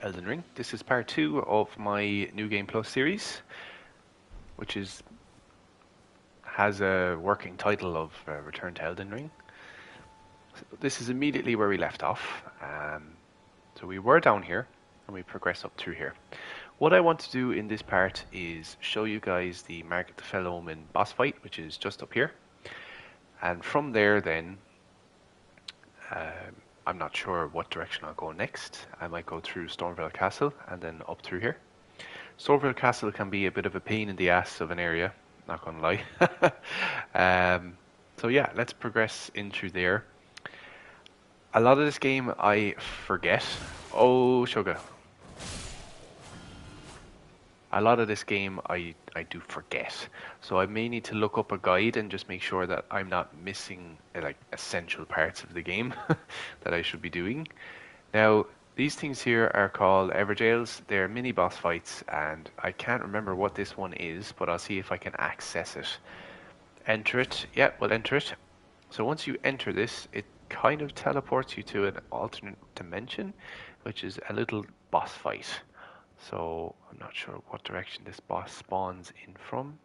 Elden Ring. This is part 2 of my New Game Plus series, which has a working title of Return to Elden Ring. So this is immediately where we left off. So we were down here, and we progress up through here. What I want to do in this part is show you guys the Margit the Fell Omen boss fight, which is just up here. And from there then, I'm not sure what direction I'll go next. I might go through Stormvale Castle and then up through here. Stormvale Castle can be a bit of a pain in the ass of an area, not gonna lie. So yeah, let's progress in through there. A lot of this game I forget. Oh, sugar. A lot of this game I do forget. So I may need to look up a guide and just make sure that I'm not missing like essential parts of the game that I should be doing. Now, these things here are called Everjails. They're mini boss fights, and I can't remember what this one is, but I'll see if I can access it. Enter it. Yeah, we'll enter it. So once you enter this, it kind of teleports you to an alternate dimension, which is a little boss fight. So I'm not sure what direction this boss spawns in from.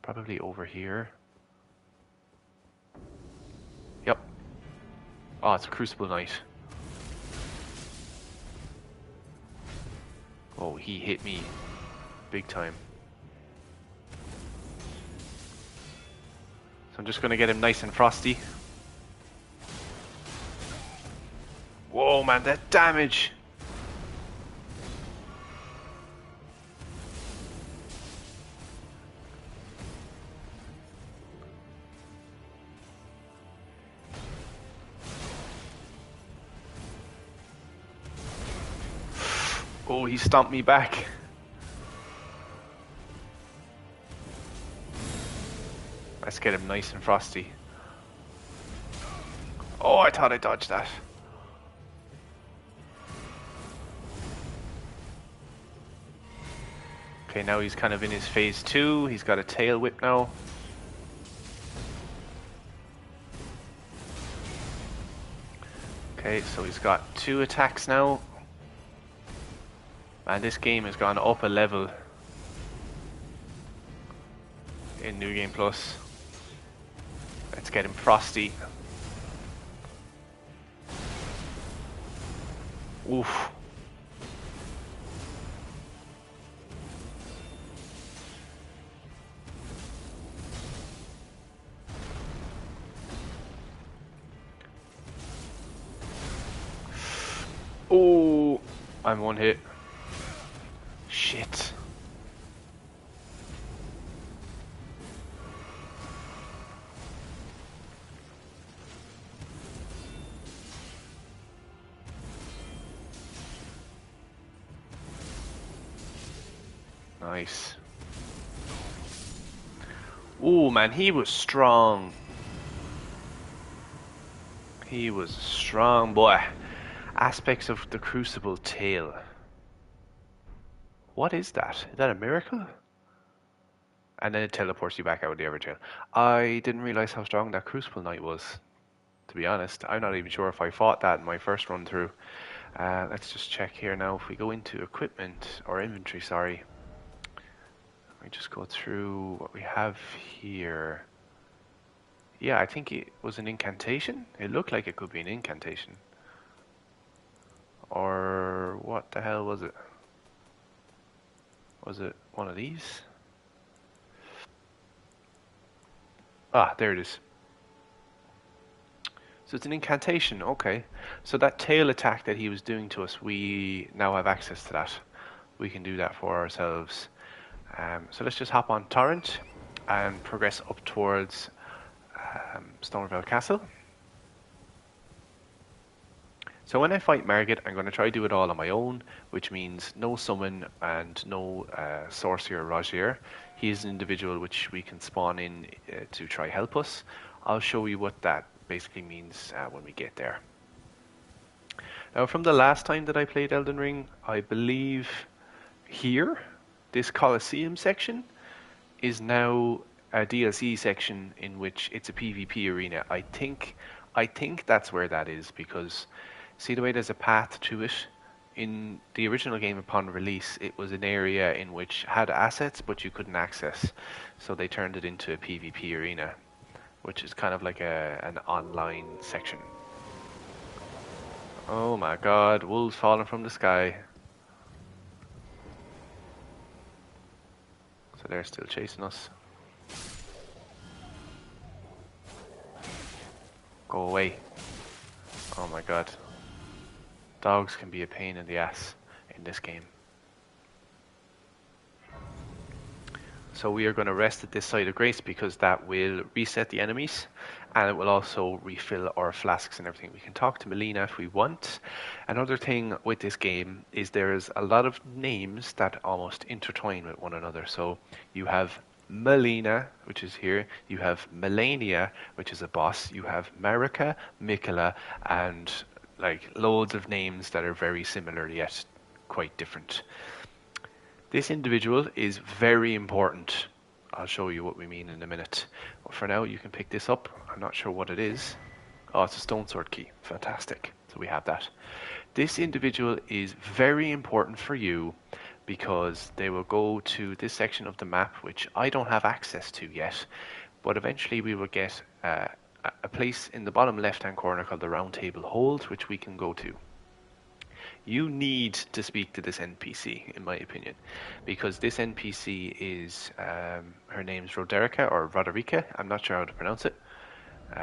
Probably over here. Yep. Oh, it's Crucible Knight. Oh, he hit me big time. So I'm just going to get him nice and frosty. Whoa, man, that damage! Oh, he stomped me back. Let's get him nice and frosty. Oh, I thought I dodged that. Okay, now he's kind of in his phase 2. He's got a tail whip now. Okay, so he's got 2 attacks now. Man, this game has gone up a level in New Game Plus. Let's get him frosty. Oof. Oh, I'm one hit. Shit. Nice. Oh man, he was strong. He was a strong boy. Aspects of the Crucible tail. What is that? Is that a miracle? And then it teleports you back out of the Evertail. I didn't realize how strong that Crucible Knight was. To be honest, I'm not even sure if I fought that in my first run through. Let's just check here now. If we go into equipment, or inventory, sorry. Let me just go through what we have here. Yeah, I think it was an incantation. It looked like it could be an incantation. Or what the hell was it? Was it one of these? Ah, there it is. So it's an incantation, okay. So that tail attack that he was doing to us, we now have access to that. We can do that for ourselves. So let's just hop on Torrent and progress up towards Stormvale Castle. So when I fight Margit, I'm going to try to do it all on my own, which means no summon and no sorcerer Rogier. He is an individual which we can spawn in to try help us. I'll show you what that basically means when we get there. Now, from the last time that I played Elden Ring, I believe here, this Colosseum section is now a DLC section in which it's a PvP arena. I think that's where that is, because see the way there's a path to it? in the original game upon release, it was an area in which had assets but you couldn't access. So they turned it into a PvP arena, which is kind of like an online section. Oh my god, wolves falling from the sky. So they're still chasing us. Go away. Oh my god. Dogs can be a pain in the ass in this game. So we are going to rest at this site of grace because that will reset the enemies and it will also refill our flasks and everything. We can talk to Melina if we want. Another thing with this game is there's a lot of names that almost intertwine with one another. So you have Melina, which is here. You have Melania, which is a boss. You have Marika, Mikola, and like loads of names that are very similar yet quite different. This individual is very important. I'll show you what we mean in a minute. But for now, you can pick this up. I'm not sure what it is. Oh, it's a stone sword key. Fantastic. So we have that. This individual is very important for you because they will go to this section of the map which I don't have access to yet. But eventually we will get a place in the bottom left-hand corner called the Round Table Hold, which we can go to. You need to speak to this NPC, in my opinion, because this NPC is, her name's Roderica, or Roderica, I'm not sure how to pronounce it,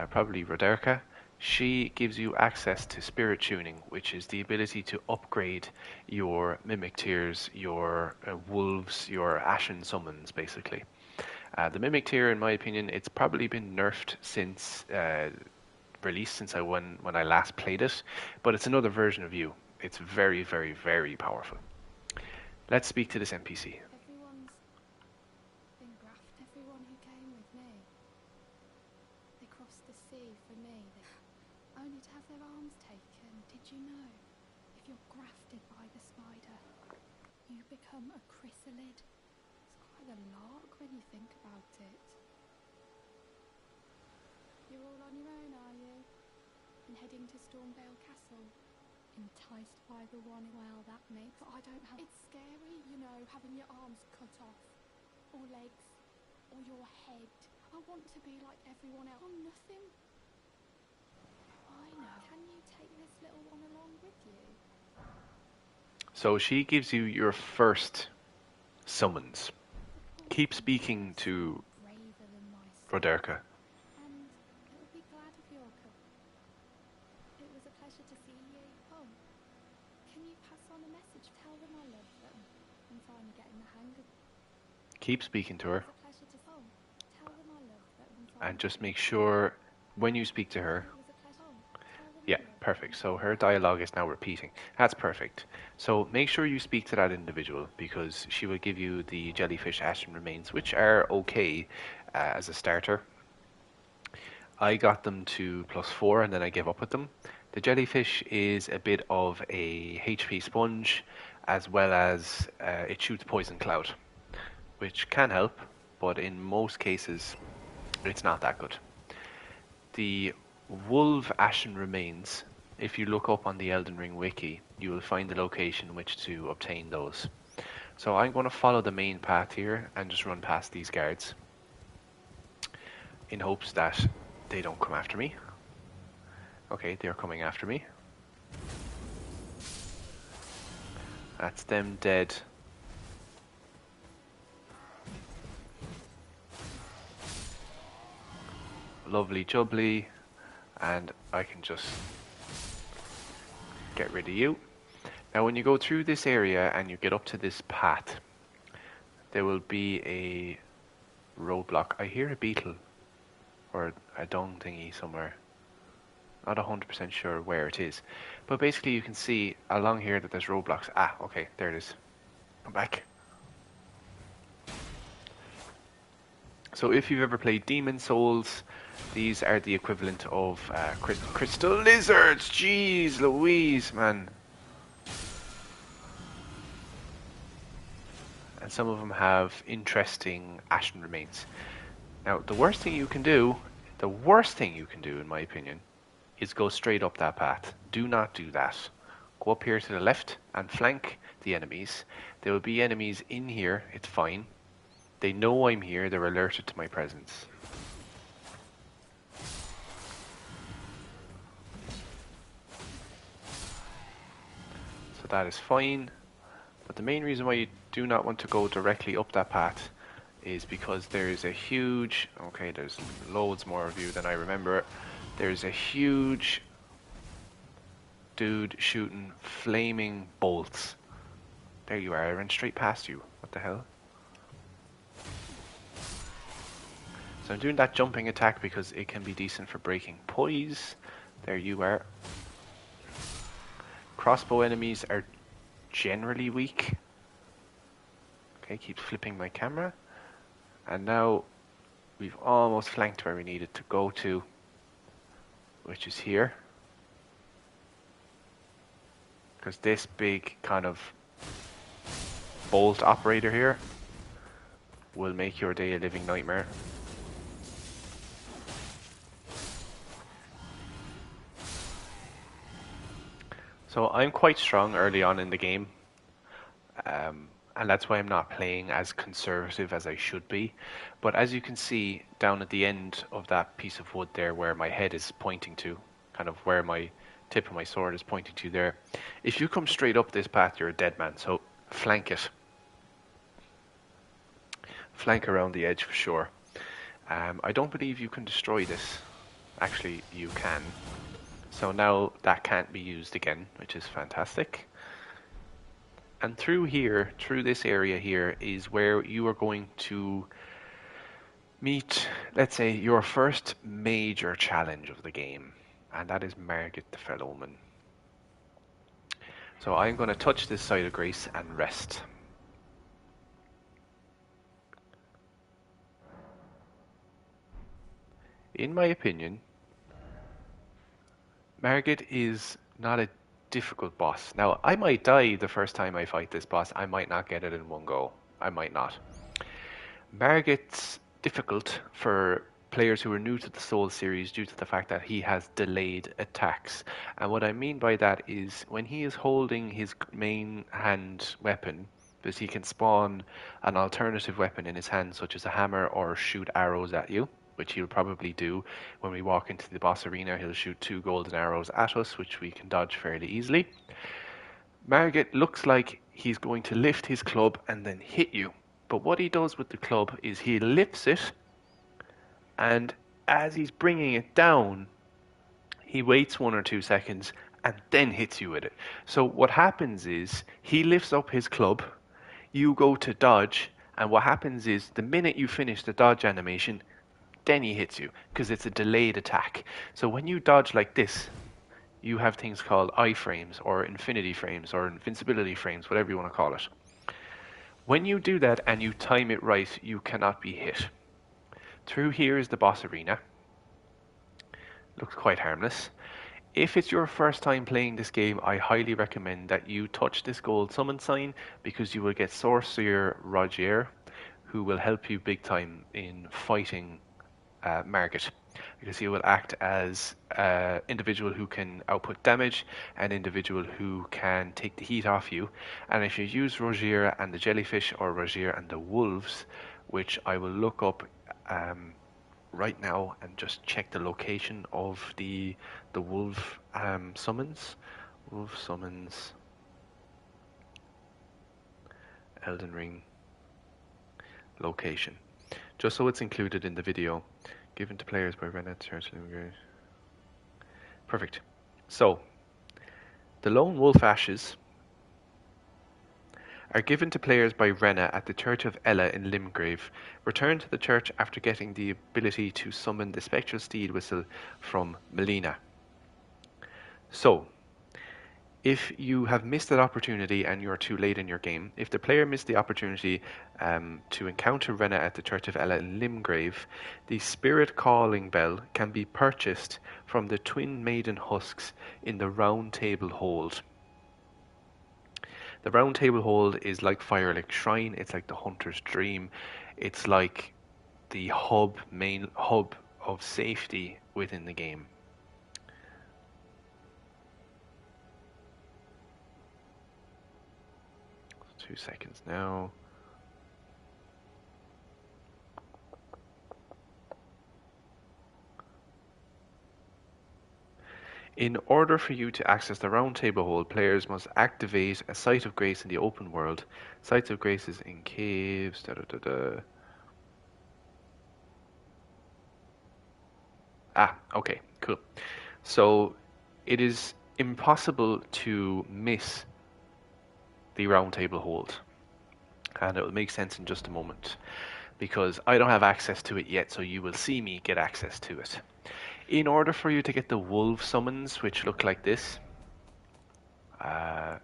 probably Roderica. She gives you access to spirit tuning, which is the ability to upgrade your mimic tiers, your wolves, your ashen summons, basically. The mimic tier, in my opinion, it's probably been nerfed since release, since when I last played it, but it's another version of you. It's very, very, very powerful. Let's speak to this NPC. Everyone's been grafted. Everyone who came with me. They crossed the sea for me. Only to have their arms taken. Did you know? If you're grafted by the spider, you become a chrysalid. It's quite a lark when you think about it. You're all on your own, are you? And heading to Stormvale Castle? Enticed by the one, well, that makes, but I don't have, it's scary, you know, having your arms cut off, or legs, or your head. I want to be like everyone else. Oh, nothing. I know. Can you take this little one along with you? So she gives you your first summons. Keep speaking to Roderica. And it'll be glad of your company. It was a pleasure to see you. Oh, can you pass on a message? Tell them I love them. I'm finally getting the hang of it. Keep speaking to her. It's a pleasure to see them. Tell them I love them. And just make sure when you speak to her. Yeah, perfect. So her dialogue is now repeating. That's perfect. So make sure you speak to that individual because she will give you the jellyfish ashen remains, which are okay as a starter. I got them to +4 and then I gave up with them. The jellyfish is a bit of a HP sponge as well as it shoots poison cloud, which can help, but in most cases it's not that good. The Wolf Ashen Remains, if you look up on the Elden Ring wiki, you will find the location in which to obtain those. So I'm going to follow the main path here and just run past these guards in hopes that they don't come after me. Okay, they're coming after me. That's them dead. Lovely jubbly. And I can just get rid of you. Now when you go through this area and you get up to this path, there will be a roadblock. I hear a beetle or a dung thingy somewhere. Not 100% sure where it is. But basically you can see along here that there's roadblocks. Ah, okay, there it is. Come back. So if you've ever played Demon Souls, these are the equivalent of crystal lizards. Jeez Louise, man. And some of them have interesting ashen remains. Now, the worst thing you can do in my opinion, is go straight up that path. Do not do that. go up here to the left and flank the enemies. There will be enemies in here, it's fine. They know I'm here, they're alerted to my presence. So that is fine. But the main reason why you do not want to go directly up that path is because there's a huge... Okay, there's loads more of you than I remember. There's a huge dude shooting flaming bolts. There you are, I ran straight past you. What the hell? So I'm doing that jumping attack because it can be decent for breaking poise. There you are. Crossbow enemies are generally weak. Okay, keep flipping my camera. And now we've almost flanked where we needed to go to, which is here. Because this big kind of bolt operator here will make your day a living nightmare. So I'm quite strong early on in the game, and that's why I'm not playing as conservative as I should be. But as you can see down at the end of that piece of wood there where my head is pointing to, kind of where my tip of my sword is pointing to there, if you come straight up this path you're a dead man, so flank it. Flank around the edge for sure. I don't believe you can destroy this. Actually, you can. So now that can't be used again, which is fantastic. And through here, through this area here, is where you are going to meet, let's say, your first major challenge of the game. And that is Margit the Fell Omen. So I'm going to touch this side of grace and rest. In my opinion, Margit is not a difficult boss. Now, I might die the first time I fight this boss. I might not get it in one go. I might not. Margit's difficult for players who are new to the Souls series due to the fact that he has delayed attacks. And what I mean by that is when he is holding his main hand weapon, because he can spawn an alternative weapon in his hand, such as a hammer, or shoot arrows at you, which he'll probably do when we walk into the boss arena. He'll shoot 2 golden arrows at us, which we can dodge fairly easily. Margit looks like he's going to lift his club and then hit you. But what he does with the club is he lifts it, and as he's bringing it down, he waits 1 or 2 seconds and then hits you with it. So what happens is he lifts up his club, you go to dodge, and what happens is the minute you finish the dodge animation, then he hits you, because it's a delayed attack. So when you dodge like this, you have things called iframes, or infinity frames, or invincibility frames, whatever you want to call it. When you do that and you time it right, you cannot be hit. Through here is the boss arena. Looks quite harmless. If it's your first time playing this game, I highly recommend that you touch this gold summon sign, because you will get Sorcerer Rogier, who will help you big time in fighting Margit, because he will act as an individual who can output damage, an individual who can take the heat off you. And if you use Rogier and the jellyfish, or Rogier and the wolves, which I will look up right now and just check the location of the wolf summons. Wolf summons, Elden Ring location, just so it's included in the video. Given to players by Renet. Perfect. So, the Lone Wolf Ashes are given to players by Rena at the Church of Ella in Limgrave. Return to the church after getting the ability to summon the Spectral Steed Whistle from Melina. So, if you have missed that opportunity and you're too late in your game, if the player missed the opportunity to encounter Rena at the Church of Ella in Limgrave, the Spirit Calling Bell can be purchased from the Twin Maiden Husks in the Round Table Hold. The Round Table Hold is like Firelink Shrine, it's like the Hunter's Dream, it's like the main hub of safety within the game. 2 seconds now. In order for you to access the round table hole, players must activate a site of grace in the open world. Sites of grace is in caves. Da, da, da, da. Ah, okay, cool. So it is impossible to miss the round table hold, and it will make sense in just a moment because I don't have access to it yet, so you will see me get access to it. In order for you to get the wolf summons, which look like this, uh,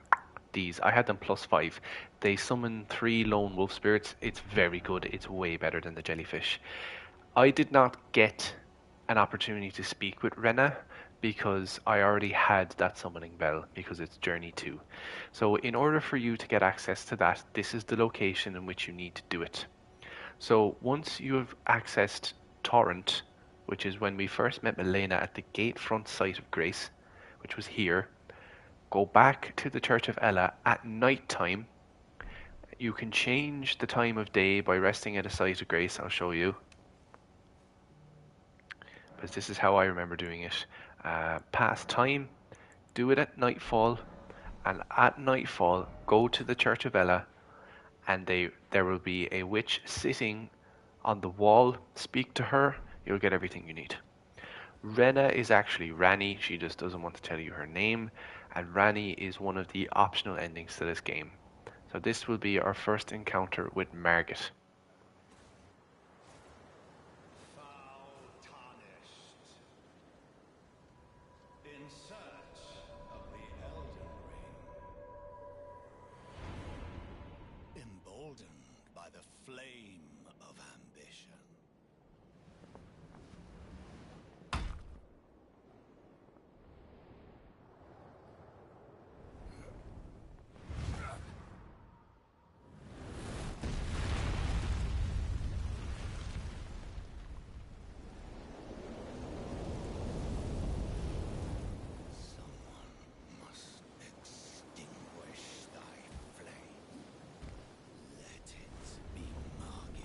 these, I had them +5. They summon 3 lone wolf spirits. It's very good. It's way better than the jellyfish. I did not get an opportunity to speak with Rena because I already had that summoning bell because it's Journey 2. So in order for you to get access to that, this is the location in which you need to do it. So once you have accessed Torrent, which is when we first met Milena at the gate front site of Grace, which was here, go back to the Church of Ella at night time. You can change the time of day by resting at a site of Grace. I'll show you. Because this is how I remember doing it. Past time, do it at nightfall, and at nightfall, go to the Church of Ella, and there will be a witch sitting on the wall. Speak to her, you'll get everything you need. Rena is actually Rani, she just doesn't want to tell you her name, and Rani is one of the optional endings to this game. So this will be our first encounter with Margit. Foul tarnished. In search of the Elden Ring. Emboldened by the flame of ambition. Someone must extinguish thy flame. Let it be Margit.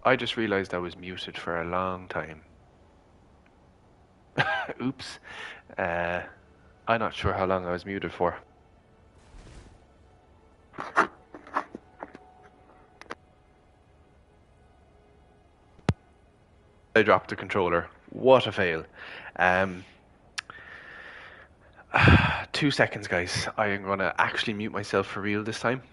I just realized I was muted for a long time. Oops. Uh, I'm not sure how long I was muted for. I dropped the controller. What a fail. Um, 2 seconds, guys. I am going to actually mute myself for real this time.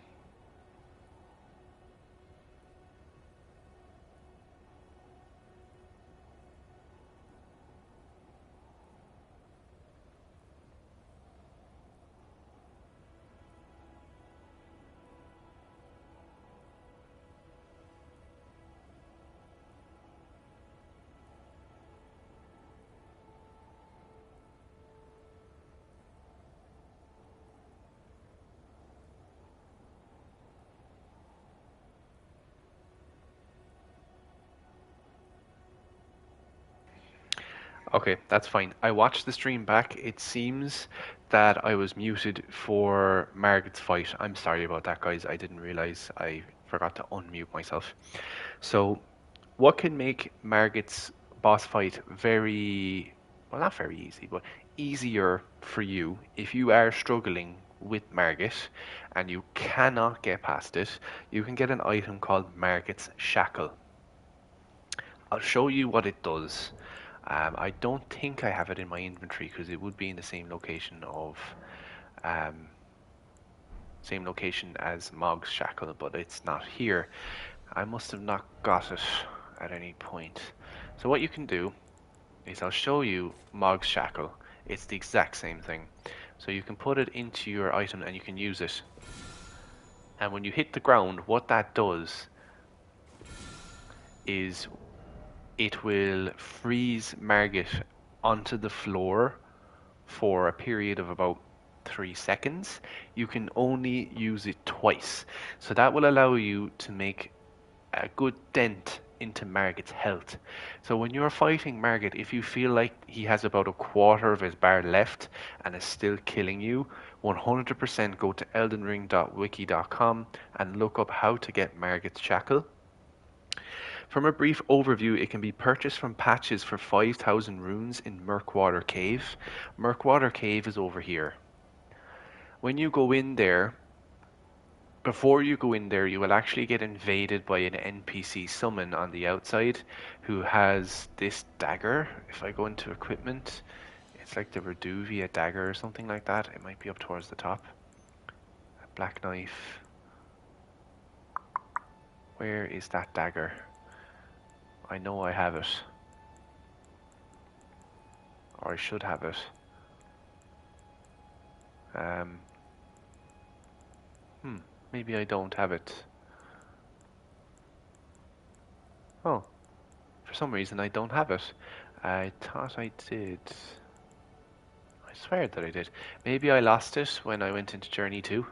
Okay, that's fine. I watched the stream back. It seems that I was muted for Margit's fight. I'm sorry about that, guys. I didn't realize I forgot to unmute myself. So, what can make Margit's boss fight very, well, not very easy, but easier for you if you are struggling with Margit and you cannot get past it, you can get an item called Margit's Shackle. I'll show you what it does. I don't think I have it in my inventory because it would be in the um, same location as Mog's Shackle, but it's not here. I must have not got it at any point. So what you can do is I'll show you Mog's Shackle. It's the exact same thing. So you can put it into your item and you can use it. And when you hit the ground, what that does is it will freeze Margit onto the floor for a period of about 3 seconds. You can only use it twice. So that will allow you to make a good dent into Margit's health. So when you're fighting Margit, if you feel like he has about a quarter of his bar left and is still killing you, 100% go to eldenring.wiki.com and look up how to get Margit's Shackle. From a brief overview, it can be purchased from patches for 5,000 runes in Murkwater Cave. Murkwater Cave is over here. When you go in there, before you go in there, you will actually get invaded by an NPC summon on the outside who has this dagger. If I go into equipment, it's like the Reduvia dagger or something like that. It might be up towards the top. A black knife. Where is that dagger? I know I have it. Or I should have it. Maybe I don't have it. Oh, for some reason I don't have it. I thought I did. I swear that I did. Maybe I lost it when I went into Journey 2.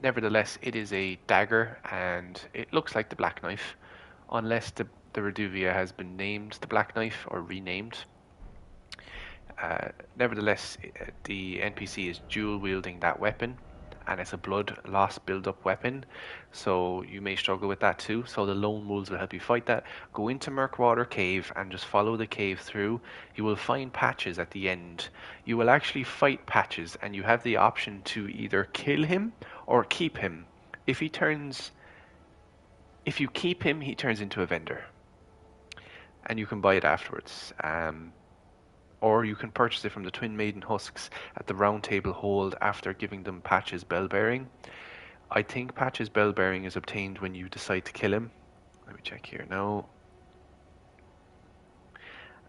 Nevertheless, it is a dagger and it looks like the Black Knife, unless the Reduvia has been named the Black Knife or renamed. Nevertheless, the NPC is dual wielding that weapon, and it's a blood loss build up weapon, so you may struggle with that too. So the lone wolves will help you fight that. Go into Murkwater Cave and just follow the cave through. You will find Patches at the end. You will actually fight Patches, and you have the option to either kill him or keep him. If you keep him, he turns into a vendor, and you can buy it afterwards. Or you can purchase it from the Twin Maiden Husks at the Round Table Hold after giving them Patch's bell bearing. I think Patch's bell bearing is obtained when you decide to kill him. Let me check here now.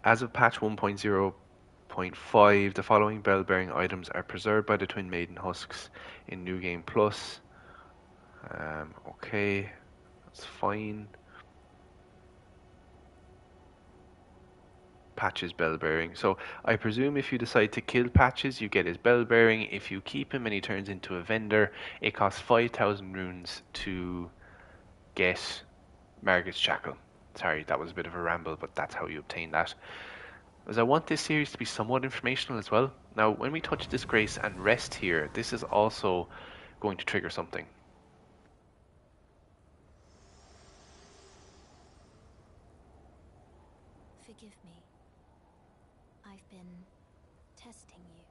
As of patch 1.0.5, the following bell bearing items are preserved by the Twin Maiden Husks in New Game Plus. Okay, that's fine. Patches bell bearing. So I presume if you decide to kill Patches, you get his bell bearing. If you keep him and he turns into a vendor, it costs 5,000 runes to get Margit's Shackle. Sorry, that was a bit of a ramble, but that's how you obtain that. As I want this series to be somewhat informational as well. Now, when we touch Disgrace and rest here, this is also going to trigger something. Forgive me. I've been testing you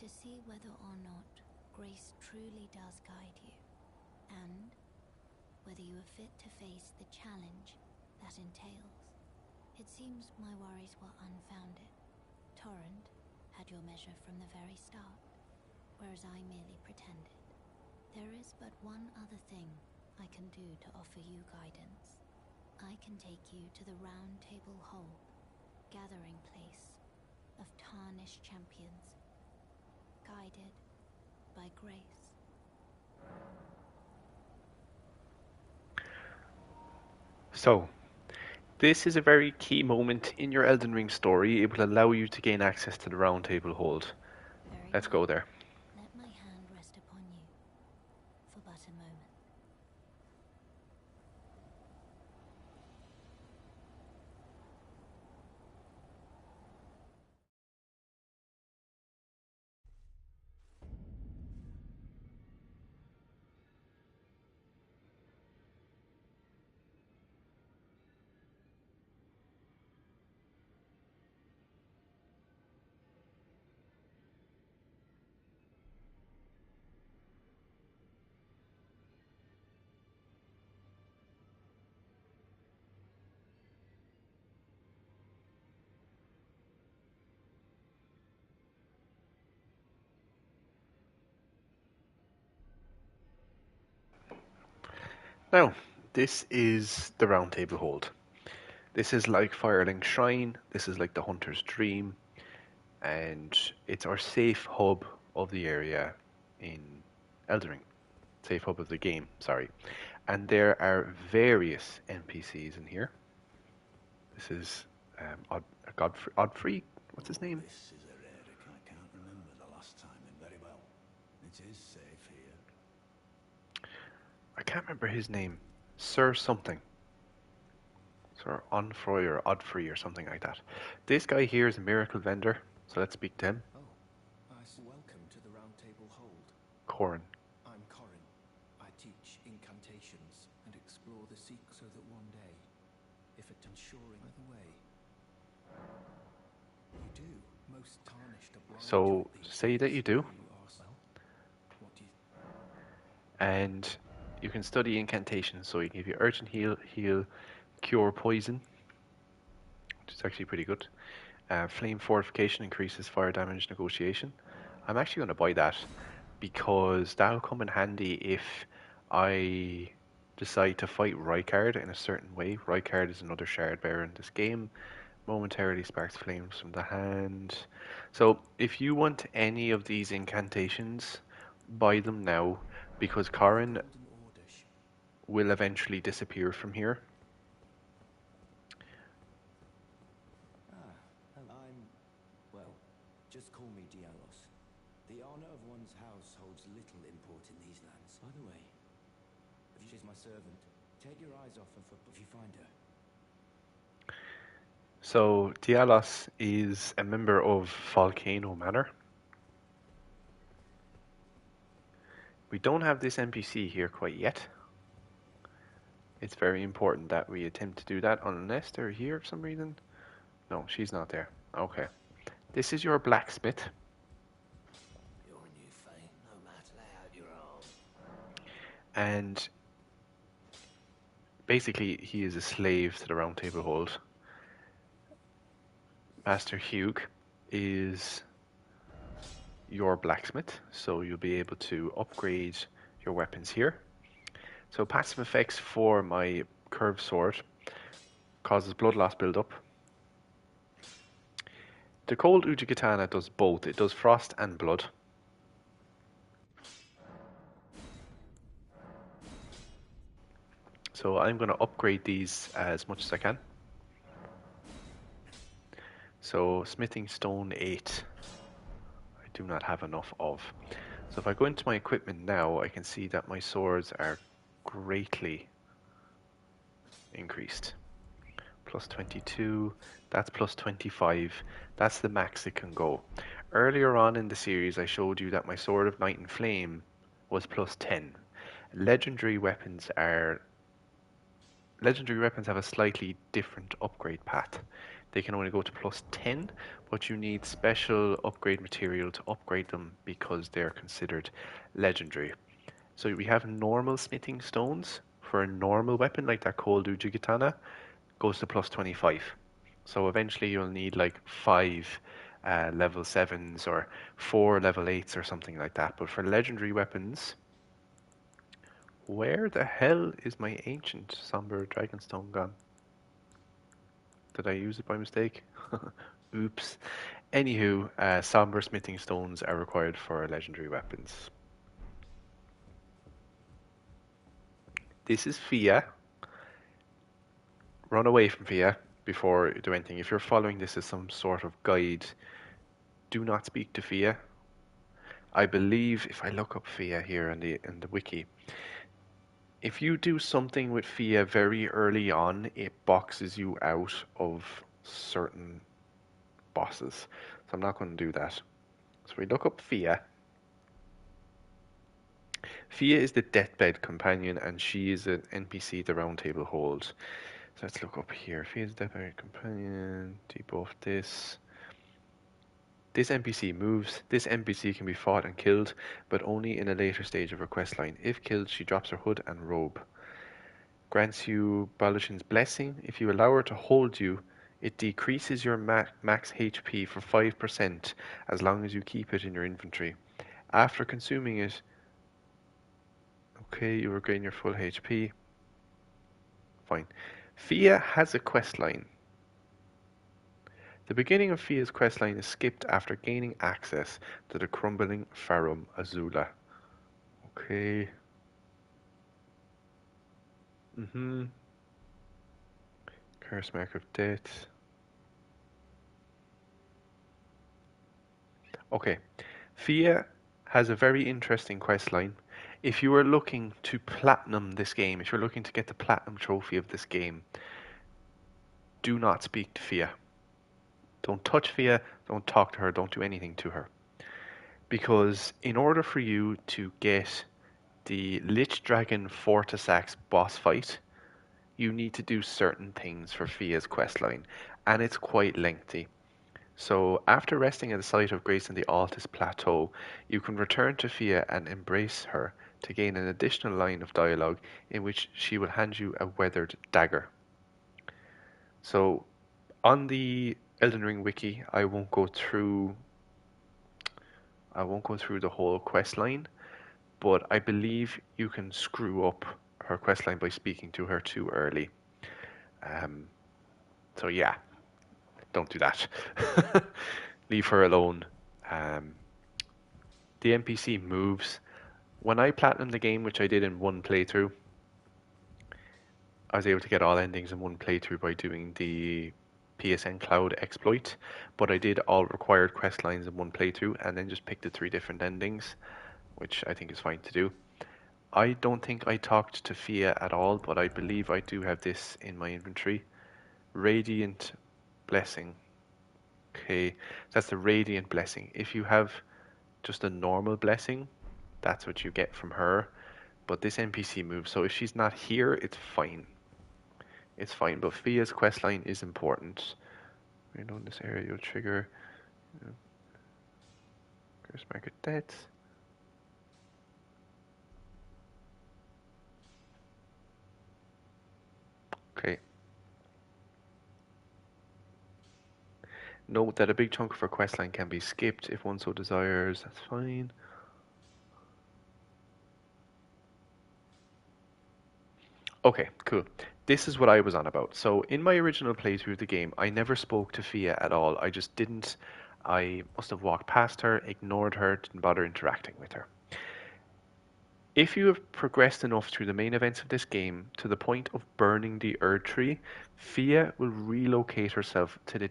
to see whether or not grace truly does guide you, and whether you are fit to face the challenge that entails. It seems my worries were unfounded. Torrent had your measure from the very start, whereas I merely pretended. There is but one other thing I can do to offer you guidance. I can take you to the Round Table Hold, gathering place of tarnished champions, guided by grace. So, this is a very key moment in your Elden Ring story. It will allow you to gain access to the Round Table Hold. Very Let's well. go there. Let my hand rest upon you for but a moment. Now, this is the Round Table Hold. This is like Firelink Shrine, this is like the Hunter's Dream, and it's our safe hub of the area in Elden Ring. Safe hub of the game, sorry. And there are various NPCs in here. This is Godfrey. What's his name? This is Eric. I can't remember the last time in very well. It is safe here. I can't remember his name. Sir something. Sir Onfroy or Odfrey or something like that. This guy here is a miracle vendor, so let's speak to him. Oh, welcome to the Round Table Hold. Corin. I'm Corin. I teach incantations and explore the seek so that one day, if it ensuring by the way. You do. Most tarnished are blind So to it these say that days. you do, You ask, well, what do you... and you can study incantations. So you can give you urgent heal, cure poison, which is actually pretty good. Flame fortification increases fire damage negotiation. I'm actually going to buy that because that'll come in handy if I decide to fight Rykard in a certain way. Rykard is another shard bearer in this game. Momentarily sparks flames from the hand. So if you want any of these incantations, buy them now because Corin Golden Order will eventually disappear from here. I'm... well, just call me Dialos. The honor of one's house holds little import in these lands. By the way, if she's my servant, take your eyes off her if you find her. So Dialos is a member of Volcano Manor. We don't have this NPC here quite yet. It's very important that we attempt to do that unless they're here for some reason. No, she's not there. Okay. This is your blacksmith. Your new fame, no matter how you're old. And basically he is a slave to the Round Table Hold. Master Hugh is your blacksmith, so you'll be able to upgrade your weapons here. So passive effects for my curved sword causes blood loss build-up. The cold Ujigatana does both. It does frost and blood. So I'm going to upgrade these as much as I can. So smithing stone 8. I do not have enough of. So if I go into my equipment now, I can see that my swords are greatly increased. Plus 22, that's plus 25. That's the max it can go. Earlier on in the series, I showed you that my Sword of Night and Flame was plus 10. Legendary weapons are legendary weapons have a slightly different upgrade path. They can only go to plus 10, but you need special upgrade material to upgrade them because they're considered legendary. So we have normal smithing stones for a normal weapon like that cold Uji Katana goes to plus 25. So eventually you'll need like 5 level 7s or 4 level 8s or something like that. But for legendary weapons, where the hell is my ancient somber dragonstone gone? Did I use it by mistake? Oops. Anywho, somber smithing stones are required for legendary weapons. This is Fia. Run away from Fia before you do anything. If you're following this as some sort of guide, do not speak to Fia. I believe if I look up Fia here in the wiki, if you do something with Fia very early on, it boxes you out of certain bosses. So I'm not going to do that. So we look up Fia. Fia is the deathbed companion, and she is an NPC the round table holds. So let's look up here. Fia is the deathbed companion. Debuff this. This NPC moves. This NPC can be fought and killed, but only in a later stage of her quest line. If killed, she drops her hood and robe. Grants you Balushin's blessing. If you allow her to hold you, it decreases your max HP for 5% as long as you keep it in your inventory. After consuming it, okay, you regain your full HP. Fine. Fia has a quest line. The beginning of Fia's questline is skipped after gaining access to the crumbling Farum Azula. Okay. Curse Mark of Death. Okay. Fia has a very interesting questline. If you are looking to platinum this game, if you're looking to get the platinum trophy of this game, do not speak to Fia. Don't touch Fia, don't talk to her, don't do anything to her. Because in order for you to get the Lich Dragon Fortisax boss fight, you need to do certain things for Fia's questline, and it's quite lengthy. So after resting at the site of Grace in the Altus Plateau, you can return to Fia and embrace her to gain an additional line of dialogue in which she will hand you a weathered dagger. So on the Elden Ring wiki, I won't go through the whole quest line, but I believe you can screw up her quest line by speaking to her too early. So yeah, don't do that. Leave her alone. The NPC moves. When I platinumed the game, which I did in one playthrough, I was able to get all endings in one playthrough by doing the PSN Cloud exploit, but I did all required quest lines in one playthrough and then just picked the 3 different endings, which I think is fine to do. I don't think I talked to Fia at all, but I believe I do have this in my inventory. Radiant Blessing. Okay, that's the Radiant Blessing. If you have just a normal blessing, that's what you get from her. But this NPC moves, so if she's not here, it's fine. It's fine, but Fia's questline is important. We know in this area you'll trigger Curse Market Death. Okay. Note that a big chunk of her questline can be skipped if one so desires. That's fine. Okay, cool. This is what I was on about. So in my original playthrough of the game, I never spoke to Fia at all. I just didn't. I must have walked past her, ignored her, didn't bother interacting with her. If you have progressed enough through the main events of this game to the point of burning the Erd Tree, Fia will relocate herself to the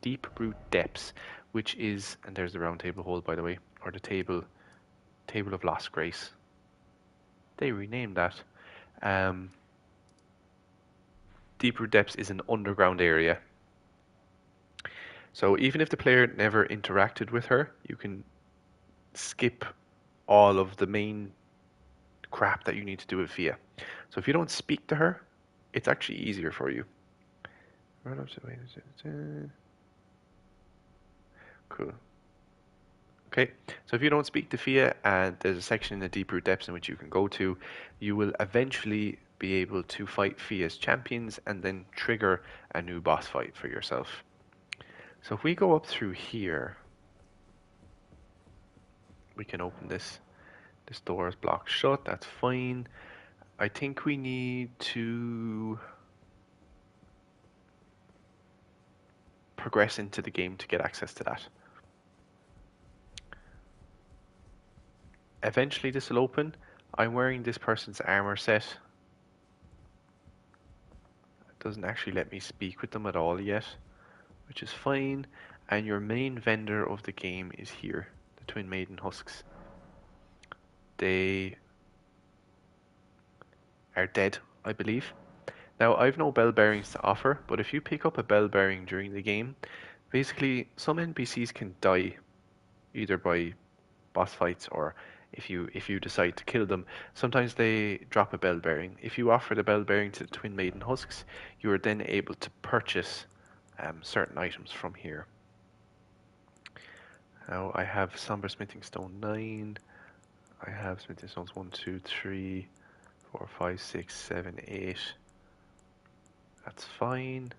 deep root depths, which is, and there's the round table hole by the way, or the table of lost grace. They renamed that. Deep root depths is an underground area. So even if the player never interacted with her, you can skip all of the main crap that you need to do with Fia. So if you don't speak to her, it's actually easier for you. Run up to cool. Okay, so if you don't speak to Fia and there's a section in the Deep Root Depths in which you can go to, you will eventually be able to fight Fia's champions and then trigger a new boss fight for yourself. So if we go up through here, we can open this. This door is blocked shut, that's fine. I think we need to progress into the game to get access to that. Eventually this will open. I'm wearing this person's armor set. It doesn't actually let me speak with them at all yet, which is fine. And your main vendor of the game is here, the Twin Maiden Husks. They are dead, I believe. Now, I've no bell bearings to offer, but if you pick up a bell bearing during the game, basically some NPCs can die, either by boss fights or if you decide to kill them. Sometimes they drop a bell bearing. If you offer the bell bearing to the Twin Maiden Husks, you are then able to purchase certain items from here. Now I have Somber Smithing Stone 9. I have Smithing Stones 1, 2, 3, 4, 5, 6, 7, 8. That's fine.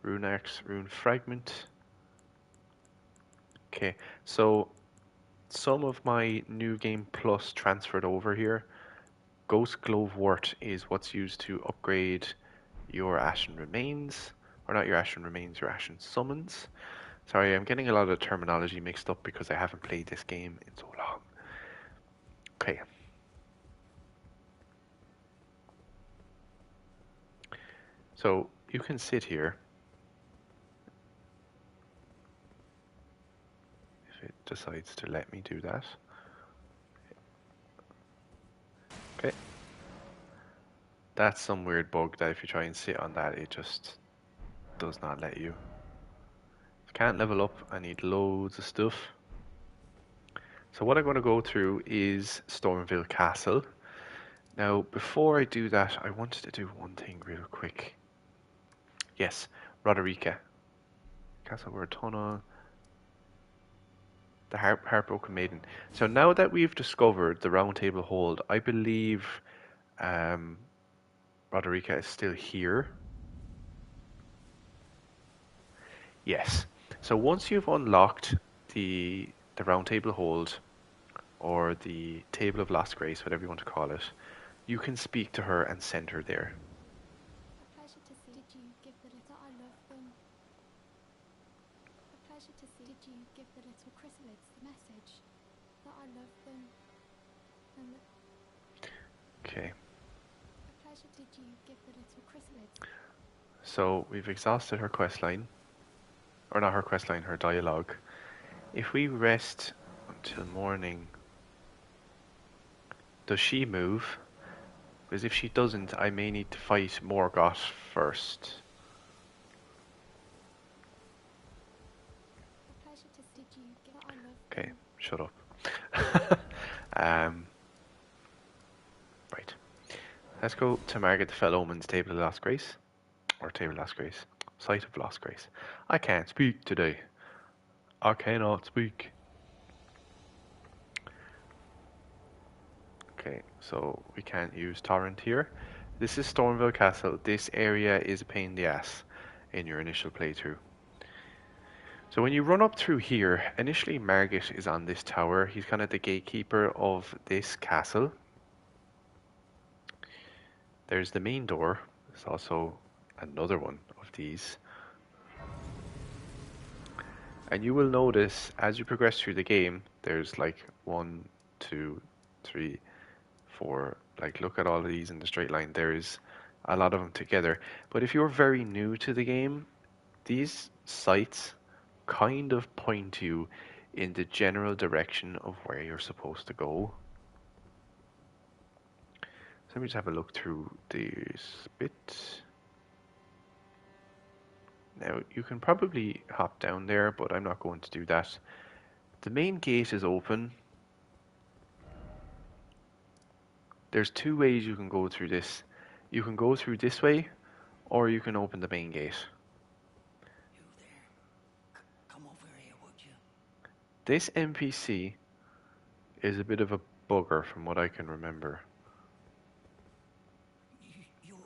Rune Axe, Rune Fragment. Okay, so some of my New Game Plus transferred over here. Ghost Glove Wort is what's used to upgrade your Ashen Remains. Or not your Ashen Remains, your Ashen Summons. Sorry, I'm getting a lot of terminology mixed up because I haven't played this game in so long. Okay. So you can sit here. If it decides to let me do that. Okay. That's some weird bug that if you try and sit on that, it just does not let you. Can't level up, I need loads of stuff. So what I'm going to go through is Stormville Castle. Now, before I do that, I wanted to do one thing real quick. Yes, Roderica. Castle Word Tunnel. The Heartbroken Maiden. So now that we've discovered the Round Table Hold, I believe Roderica is still here. Yes. So once you've unlocked the Round Table Hold, or the Table of Lost Grace, whatever you want to call it, you can speak to her and send her there. A pleasure to see. Did you give the little I love them? A pleasure to see. Did you give the little chrysalids the message that I love them? And Okay. a pleasure. Did you give the little chrysalids? So we've exhausted her questline. Or not her questline, her dialogue. If we rest until morning, does she move? Because if she doesn't, I may need to fight Morgott first. A pleasure to see. Did you give the I love Okay, them? shut up. Right. Let's go to Margit the Fell Omen's Table of Lost Grace. Or Table of Lost Grace. Site of Lost Grace. I can't speak today. I cannot speak. Okay, so we can't use Torrent here. This is Stormville Castle. This area is a pain in the ass in your initial playthrough. So when you run up through here, initially Margit is on this tower. He's kind of the gatekeeper of this castle. There's the main door. There's also another one of these. And you will notice as you progress through the game, there's like 1, 2, 3, 4. Like, look at all of these in the straight line. There's a lot of them together. But if you're very new to the game, these sites kind of point you in the general direction of where you're supposed to go. So let me just have a look through this bit. Now, you can probably hop down there, but I'm not going to do that. The main gate is open. There's two ways you can go through this. You can go through this way, or you can open the main gate. You there? Come over here, would you? This NPC is a bit of a bugger from what I can remember. You're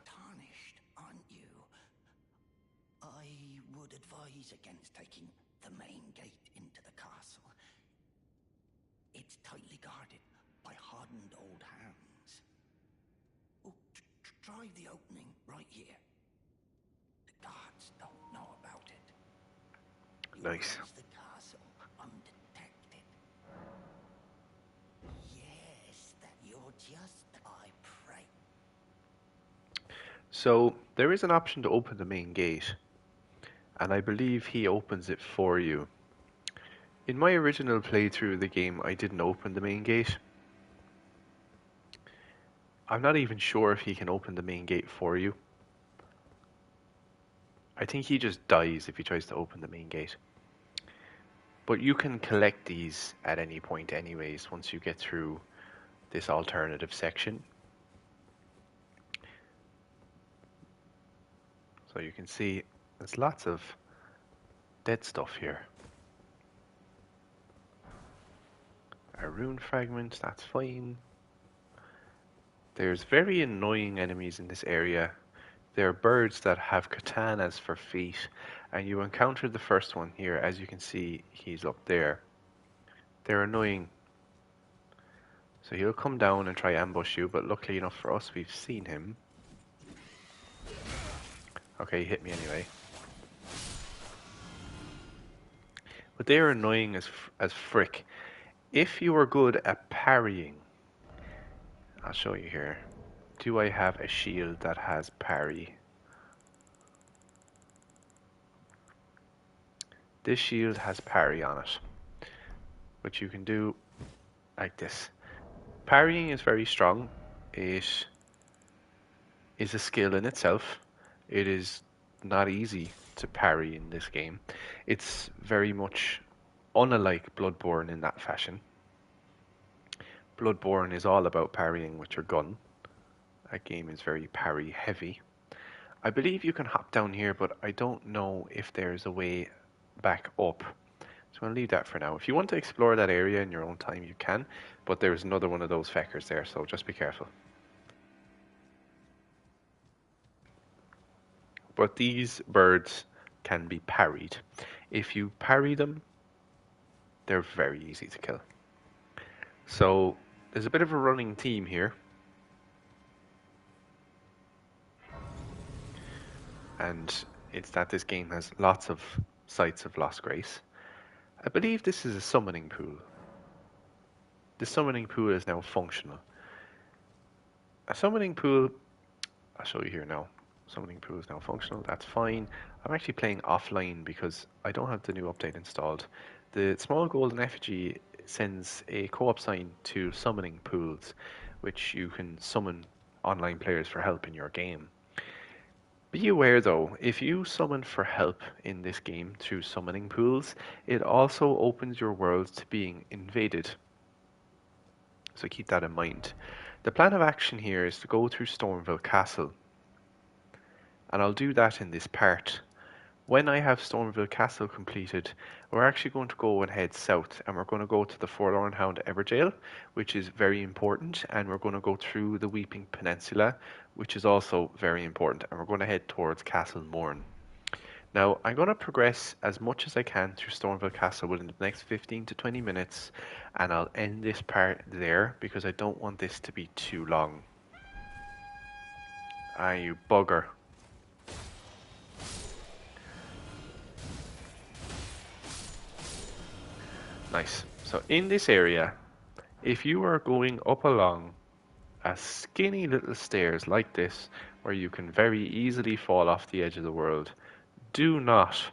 tarnished, aren't you? I would advise against taking the main gate into the castle. It's tightly guarded by hardened old hands. Oh, try the opening right here. The guards don't know about it. You'll Nice. reach the castle undetected. Yes, that you're just, I pray. So there is an option to open the main gate, and I believe he opens it for you. In my original playthrough of the game, I didn't open the main gate. I'm not even sure if he can open the main gate for you. I think he just dies if he tries to open the main gate. But you can collect these at any point anyways once you get through this alternative section. So you can see there's lots of dead stuff here. A rune fragment, that's fine. There's very annoying enemies in this area. There are birds that have katanas for feet, and you encounter the first one here. As you can see, he's up there. They're annoying. So he'll come down and try ambush you, but luckily enough for us, we've seen him. Okay, he hit me anyway. But they're annoying as frick. If you are good at parrying, I'll show you here. Do I have a shield that has parry? This shield has parry on it, which you can do like this. Parrying is very strong. It is a skill in itself. It is not easy to parry in this game. It's very much unlike Bloodborne in that fashion. Bloodborne is all about parrying with your gun. That game is very parry heavy. I believe you can hop down here, but I don't know if there's a way back up. So I'm going to leave that for now. If you want to explore that area in your own time, you can, but there's another one of those feckers there, so just be careful. But these birds can be parried. If you parry them, they're very easy to kill. So there's a bit of a running theme here. And it's that this game has lots of sites of lost grace. I believe this is a summoning pool. The summoning pool is now functional. A summoning pool, I'll show you here now. Summoning pool is now functional, that's fine. I'm actually playing offline because I don't have the new update installed. The small golden effigy sends a co-op sign to summoning pools, which you can summon online players for help in your game. Be aware though, if you summon for help in this game through summoning pools, it also opens your world to being invaded. So keep that in mind. The plan of action here is to go through Stormville Castle. And I'll do that in this part. When I have Stormville Castle completed, we're actually going to go and head south, and we're going to go to the Forlorn Hound Everjail, which is very important, and we're going to go through the Weeping Peninsula, which is also very important, and we're going to head towards Castle Morn. Now, I'm going to progress as much as I can through Stormville Castle within the next 15 to 20 minutes, and I'll end this part there, because I don't want this to be too long. Ah, you bugger. Nice. So in this area, if you are going up along a skinny little stairs like this, where you can very easily fall off the edge of the world, do not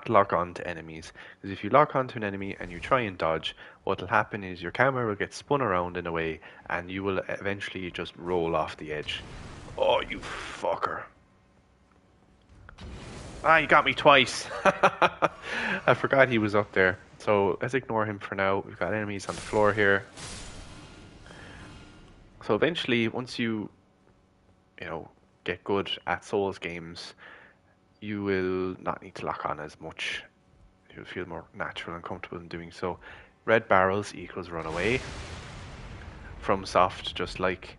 lock on to enemies. Because if you lock onto an enemy and you try and dodge, what will happen is your camera will get spun around in a way and you will eventually just roll off the edge. Oh, you fucker. Ah, you got me twice. I forgot he was up there. So let's ignore him for now. We've got enemies on the floor here. So eventually, once you know, get good at Souls games, you will not need to lock on as much. You'll feel more natural and comfortable in doing so. Red barrels equals run away. From soft, just like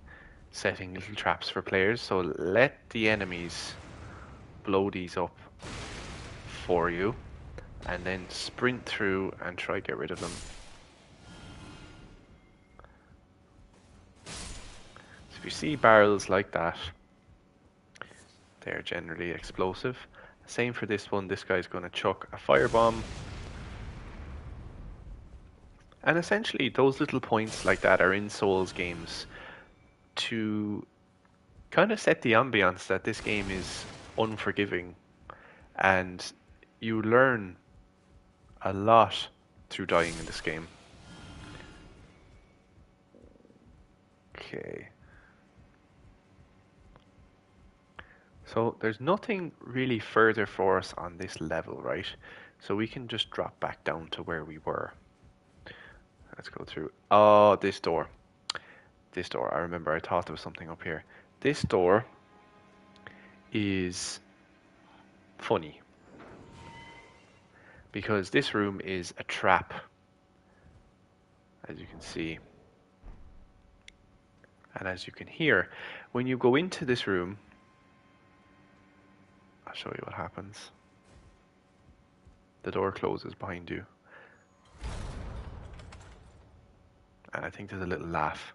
setting little traps for players. So let the enemies blow these up for you, and then sprint through and try get rid of them. So if you see barrels like that, they're generally explosive. Same for this one. This guy's going to chuck a firebomb. And essentially, those little points like that are in Souls games to kind of set the ambience that this game is unforgiving, and you learn a lot through dying in this game. Okay. So there's nothing really further for us on this level, right? So we can just drop back down to where we were. Let's go through. Oh, this door. This door. I remember I thought there was something up here. This door is funny because this room is a trap, as you can see. And as you can hear, when you go into this room, I'll show you what happens. The door closes behind you. And I think there's a little laugh.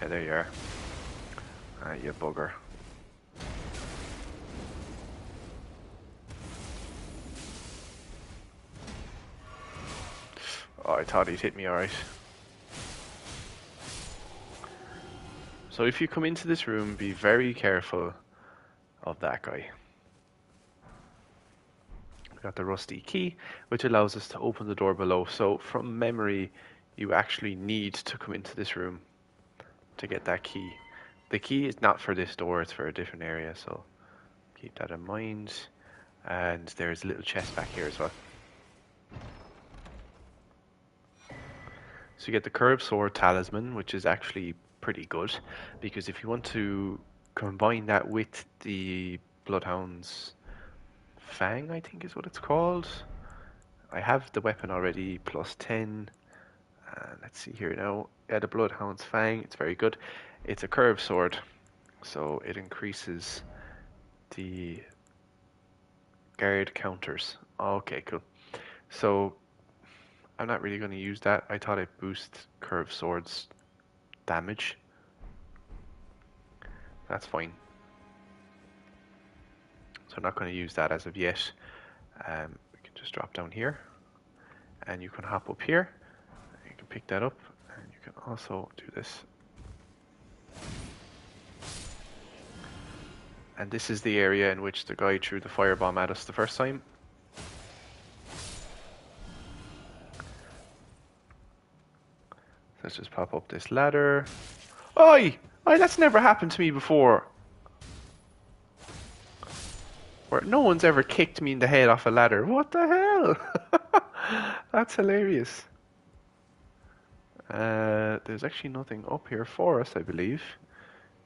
Yeah, there you are. You bugger. Oh, I thought he'd hit me alright. So if you come into this room, be very careful of that guy. We got the rusty key, which allows us to open the door below. So from memory, you actually need to come into this room to get that key. The key is not for this door, it's for a different area, so keep that in mind. And there's a little chest back here as well. So you get the curved sword talisman, which is actually pretty good, because if you want to combine that with the Bloodhound's Fang, I think is what it's called. I have the weapon already, plus 10. Let's see here now. Yeah, the Bloodhound's Fang, it's very good. It's a curved sword, so it increases the guard counters. Okay, cool. So I'm not really going to use that. I thought it boosts curved swords damage. That's fine. So I'm not going to use that as of yet. We can just drop down here, and you can hop up here. You can pick that up, and you can also do this. And this is the area in which the guy threw the firebomb at us the first time. Let's just pop up this ladder. Oi! Oi, that's never happened to me before. Where no one's ever kicked me in the head off a ladder. What the hell? That's hilarious. There's actually nothing up here for us, I believe.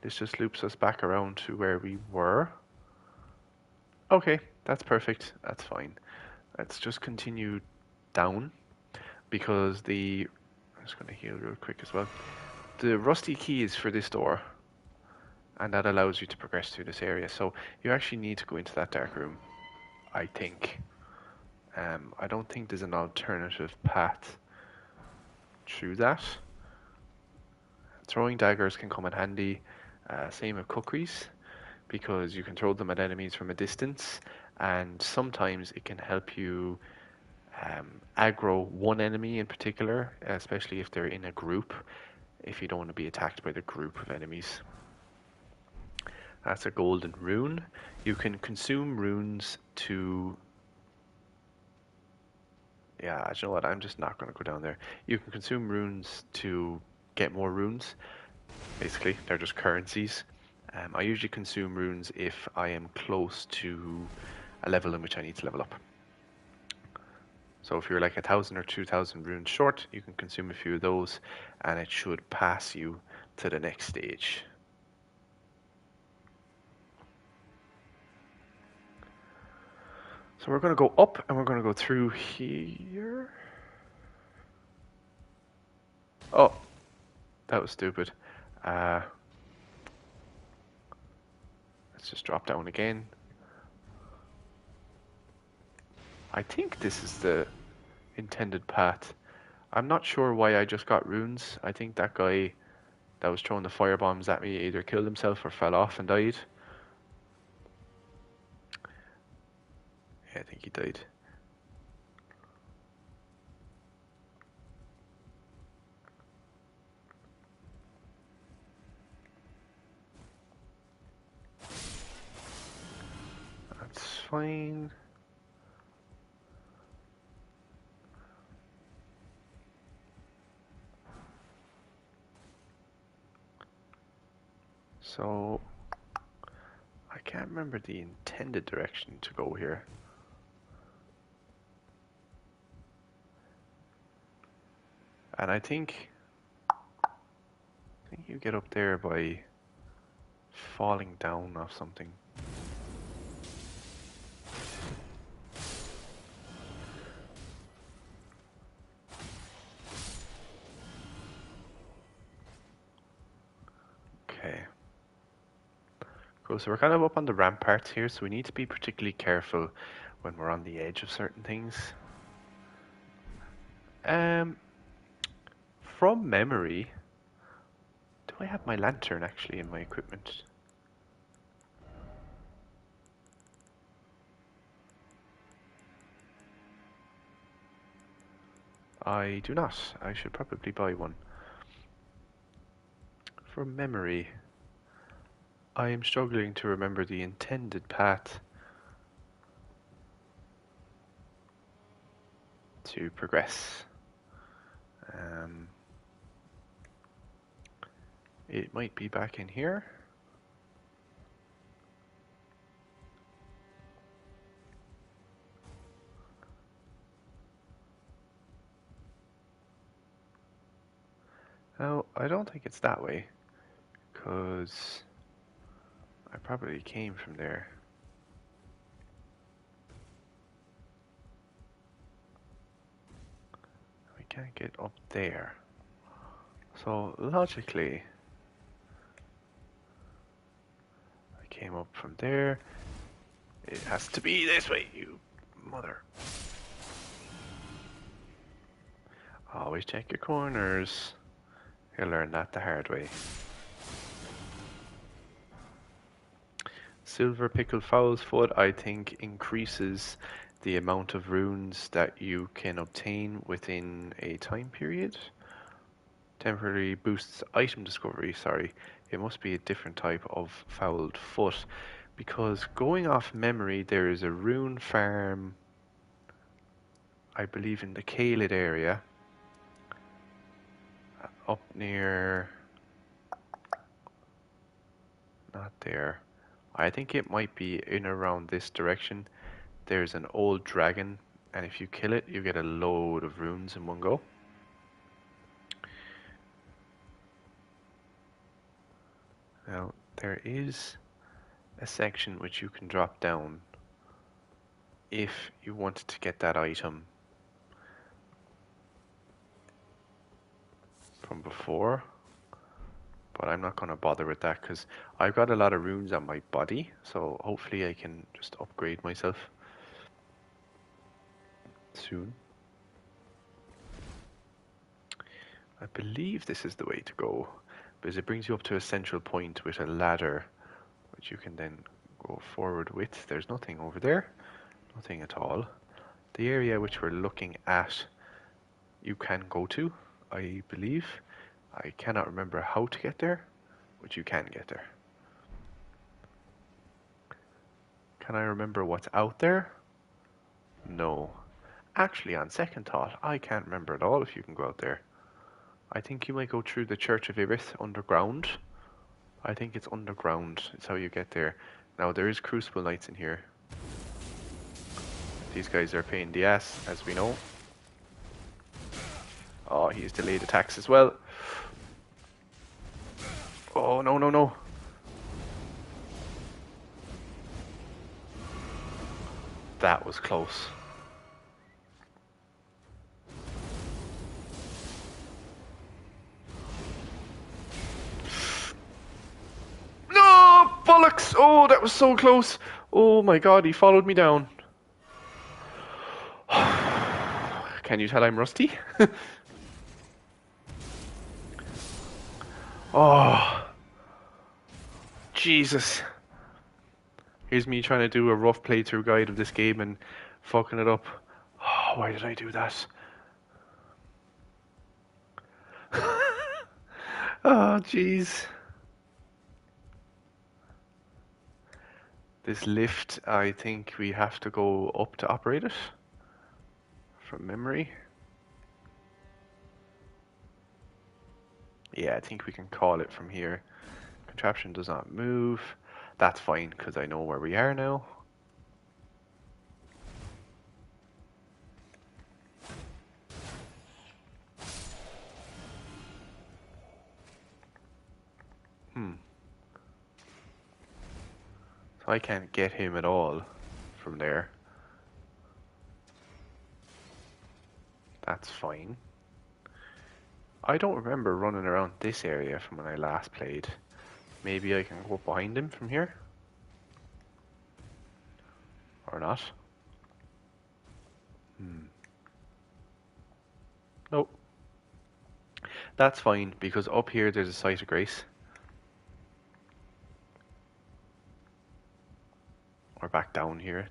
This just loops us back around to where we were. Okay, that's perfect. That's fine. Let's just continue down, because I'm just going to heal real quick as well. The rusty key is for this door, and that allows you to progress through this area. So you actually need to go into that dark room, I think. I don't think there's an alternative path through that. Throwing daggers can come in handy. Same with kukris, because you can throw them at enemies from a distance, and sometimes it can help you aggro one enemy in particular, especially if they're in a group, if you don't want to be attacked by the group of enemies. That's a golden rune. You can consume runes to... Yeah, you know what? I'm just not going to go down there. You can consume runes to get more runes. Basically, they're just currencies. I usually consume runes if I am close to a level in which I need to level up. So if you're like 1,000 or 2,000 runes short, you can consume a few of those, and it should pass you to the next stage. So we're going to go up, and we're going to go through here. Oh, that was stupid. Let's just drop down again. I think this is the intended path. I'm not sure why I just got runes. I think that guy that was throwing the fire bombs at me either killed himself or fell off and died. Yeah, I think he died. That's fine. So, I can't remember the intended direction to go here. And I think you get up there by falling down off something. Okay. Cool, so we're kind of up on the ramparts here, so we need to be particularly careful when we're on the edge of certain things. From memory, do I have my lantern actually in my equipment? I do not. I should probably buy one. From memory, I am struggling to remember the intended path to progress. It might be back in here. No, I don't think it's that way, because I probably came from there. We can't get up there. So logically, I came up from there. It has to be this way, you mother. Always check your corners. You'll learn that the hard way. Silver Pickled Fowl's Foot, I think, increases the amount of runes that you can obtain within a time period. Temporarily boosts item discovery, sorry. It must be a different type of fouled foot. Because going off memory, there is a rune farm, I believe in the Caelid area. Up near... not there. I think it might be in around this direction. There's an old dragon, and if you kill it, you get a load of runes in one go. Now, there is a section which you can drop down if you wanted to get that item from before, but I'm not going to bother with that because I've got a lot of runes on my body, so hopefully I can just upgrade myself soon. I believe this is the way to go, because it brings you up to a central point with a ladder, which you can then go forward with. There's nothing over there, nothing at all. The area which we're looking at, you can go to, I believe. I cannot remember how to get there, but you can get there. Can I remember what's out there? No. Actually, on second thought, I can't remember at all if you can go out there. I think you might go through the Church of Ibis underground. I think it's underground. It's how you get there. Now, there is Crucible Knights in here. These guys are a pain in the ass, as we know. Oh, he's delayed attacks as well. Oh, no, no, no. That was close. No! Bollocks! Oh, that was so close. Oh my god, he followed me down. Can you tell I'm rusty? Oh, Jesus. Here's me trying to do a rough playthrough guide of this game and fucking it up. Oh, why did I do that? Oh, jeez. This lift, I think we have to go up to operate it. From memory. Yeah, I think we can call it from here. Contraption does not move. That's fine, because I know where we are now. So I can't get him at all from there. That's fine. I don't remember running around this area from when I last played. Maybe I can go behind him from here? Or not? Nope. That's fine, because up here there's a site of grace. Or back down here.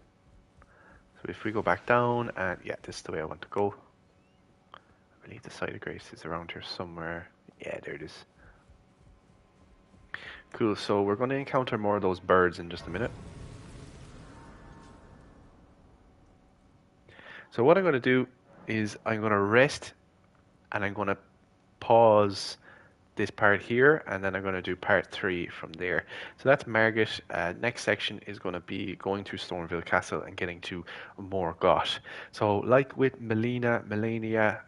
So if we go back down, and yeah, this is the way I want to go. I believe the site of grace is around here somewhere. Yeah, there it is. Cool, so we're going to encounter more of those birds in just a minute. So what I'm going to do is I'm going to rest and I'm going to pause this part here, and then I'm going to do part 3 from there. So that's Margit. Next section is going to be going through Stormville Castle and getting to Morgott. So like with Melania, Marika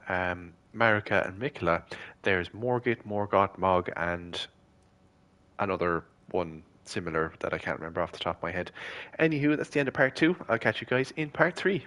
and Mikla, there's Morgit, Morgott, Mog, and another one similar that I can't remember off the top of my head. Anywho, that's the end of part 2. I'll catch you guys in part 3.